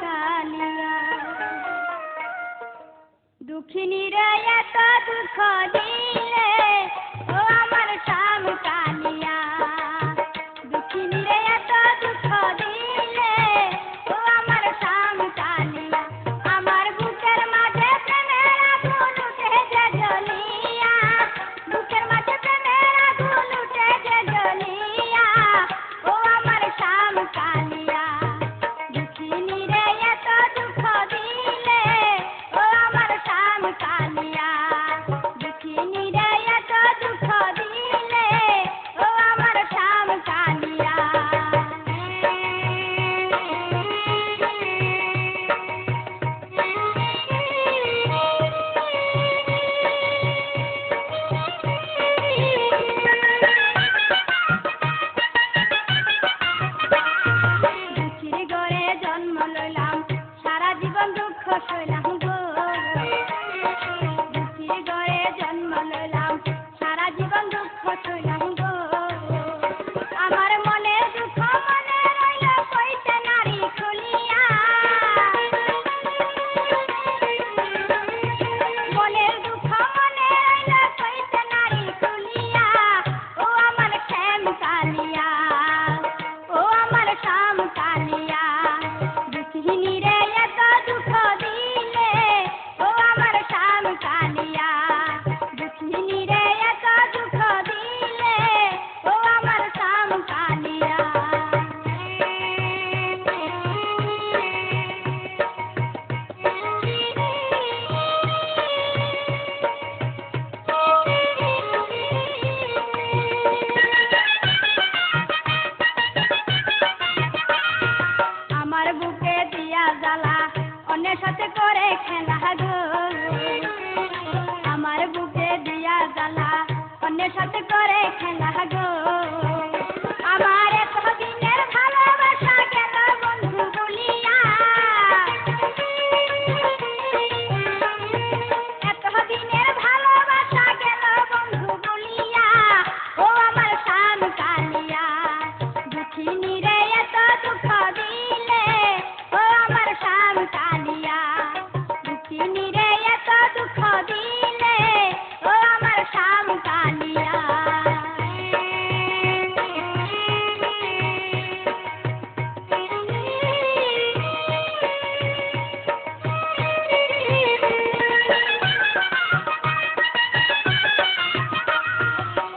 কালিয়া দুঃখিনী রে এত দুঃখ দিলে ও আমার শ্যাম কালিয়া দুঃখিনী রে এত দুঃখ দিলে ও আমার শ্যাম কালিয়া আমার বুকের মাঝে প্রেমের আগুন উঠে যে জ্বলিয়া বুকের মাঝে প্রেমের আগুন উঠে যে জ্বলিয়া ও আমার শ্যাম কালিয়া দুঃখিনী রে এত দুঃখ দিলে ও আমার শ্যাম কালিয়া দুঃখিনী রে এত দুঃখ দিলে ও আমার শ্যাম কালিয়া দুঃখীর ঘরে জন্ম লইলাম সারা জীবন দুঃখ সইলাম গো দুঃখীর ঘরে জন্ম লইলাম সারা জীবন দুঃখ সইলাম গো আমার মনে দুঃখ মনে রইল কইতে নারী খুলিয়া মনের দুঃখ মনে রইল কইতে নারী খুলিয়া ও আমার শ্যাম কালিয়া ও আমার শ্যাম কালিয়া দুঃখিনী রে এত দুঃখ দিলে ও আমার শ্যাম কালিয়া দুঃখিনী রে এত দুঃখ দিলে ও আমার শ্যাম কালিয়া আমার বুকে দিয়া জ্বালা অন্যের সাথে করে খেলা গো আমার বুকে দিয়া জ্বালা অন্যের সাথে করে খেলা গো আমার এতদিনের ভালোবাসা গেল বন্ধু বলিয়া এতদিনের ভালোবাসা গেল বন্ধু বলিয়া ও আমার শ্যাম কালিয়া দুঃখিনী রে এত দুঃখ দিলে ও আমার শ্যাম কালিয়া দুঃখিনী রে এত দুঃখ দিলে ও আমার শ্যাম কালিয়া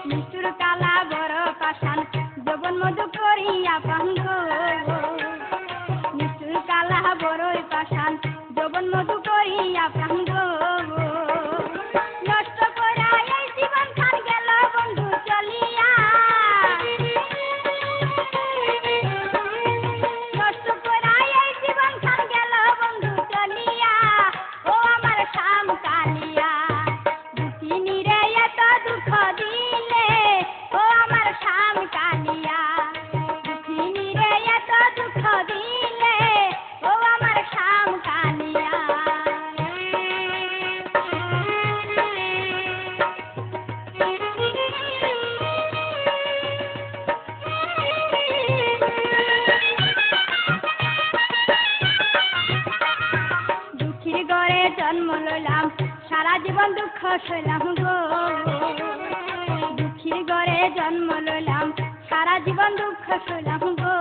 নিষ্ঠুর কালা বড় পাষাণ যৌবন মধু করিয়া পান গো নিষ্ঠুর কালা বড়ই পাষাণ যৌবন মধু করিয়া পান গো নষ্ট করা এই জীবন খান গেল বন্ধু চলিয়া নষ্ট করা এই জীবন খান গেল বন্ধু চলিয়া ও আমার শ্যাম কালিয়া দুঃখিনী রে এত দুঃখ দিলে ও আমার শ্যাম কালিয়া দুঃখিনী রে এত দুঃখ দিলে ও আমার শ্যাম কালিয়া দুঃখীর ঘরে জন্ম লইলাম সারা জীবন দুঃখ সইলাম গো দুঃখীর ঘরে জন্ম লইলাম সারা জীবন দুঃখ সইলাম গো